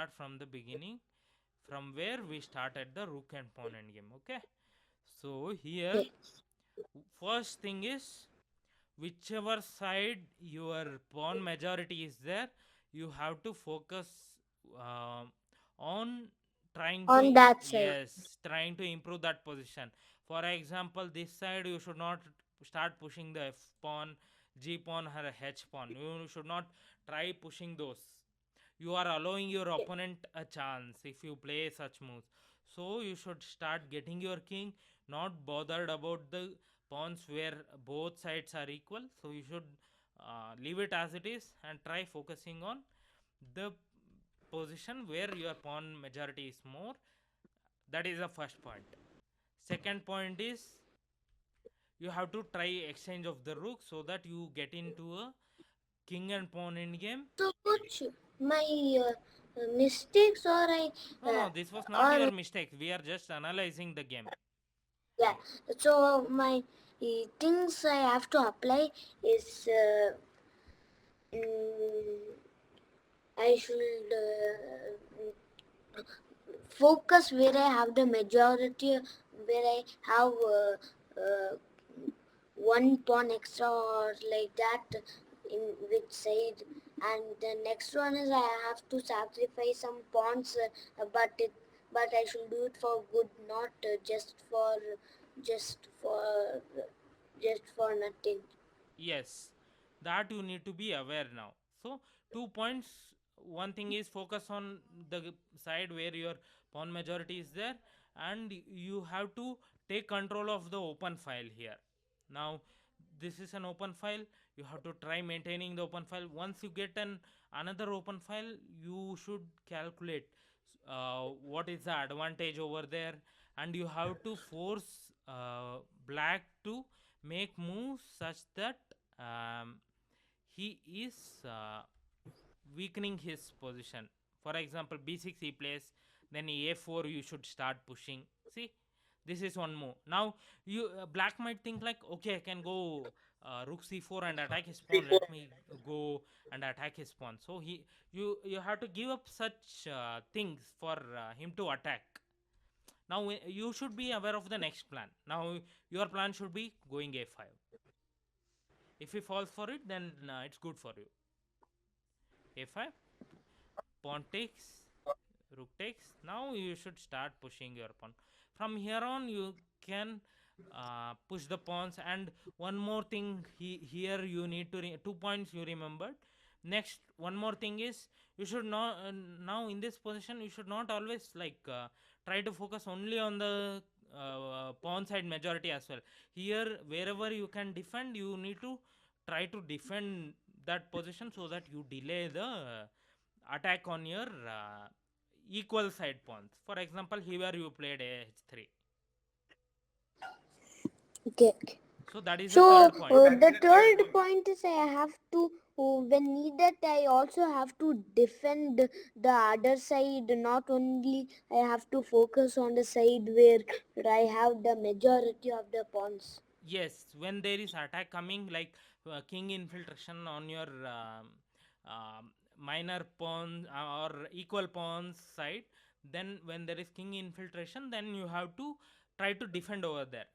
start from the beginning, from where we started the rook and pawn endgame. Okay, so here Okay. first thing is, whichever side your pawn majority is there, you have to focus uh, on trying to, On that side. yes, trying to improve that position. For example, this side you should not start pushing the f pawn, g pawn or h pawn. You should not try pushing those. You are allowing your Okay. opponent a chance if you play such moves. So you should start getting your king, not bothered about the pawns where both sides are equal. So you should leave it as it is and try focusing on the position where your pawn majority is more. That is the first point. Second point is, you have to try exchange of the rook so that you get into a king and pawn endgame. So, coach, my mistakes No, uh, no, this was not or your mistake. We are just analyzing the game. yeah. So my things I have to apply is mm, I should focus where I have the majority, where I have one pawn extra or like that in which side, and the next one is I have to sacrifice some pawns, but I should do it for good, not just for just for nothing. Yes, that you need to be aware now. So, 2 points. One thing is focus on the side where your pawn majority is there, and you have to take control of the open file here. Now, this is an open file. You have to try maintaining the open file. Once you get an another open file, you should calculate what is the advantage over there, and you have to force black to make moves such that um, he is weakening his position. For example, b6 he plays, then a4 you should start pushing. See, this is one move. Now you black might think like, okay, I can go rook c4 and attack his pawn. Let me go and attack his pawn. So you have to give up such things for him to attack. Now you should be aware of the next plan. Now your plan should be going a5. If he falls for it, then it's good for you. a5, pawn takes, rook takes. Now you should start pushing your pawn. From here on, you can push the pawns. And one more thing, here you need to 2 points you remembered. Next, one more thing is, you should not now in this position you should not always like try to focus only on the pawn side majority as well. Here, wherever you can defend, you need to try to defend that position so that you delay the attack on your equal side pawns. For example, here you played h3. Okay. So that is the So third point. the third point is I have to, when needed, I also have to defend the other side. Not only I have to focus on the side where I have the majority of the pawns. Yes, when there is attack coming, like king infiltration on your minor pawn or equal pawns side, then when there is king infiltration, then you have to try to defend over there.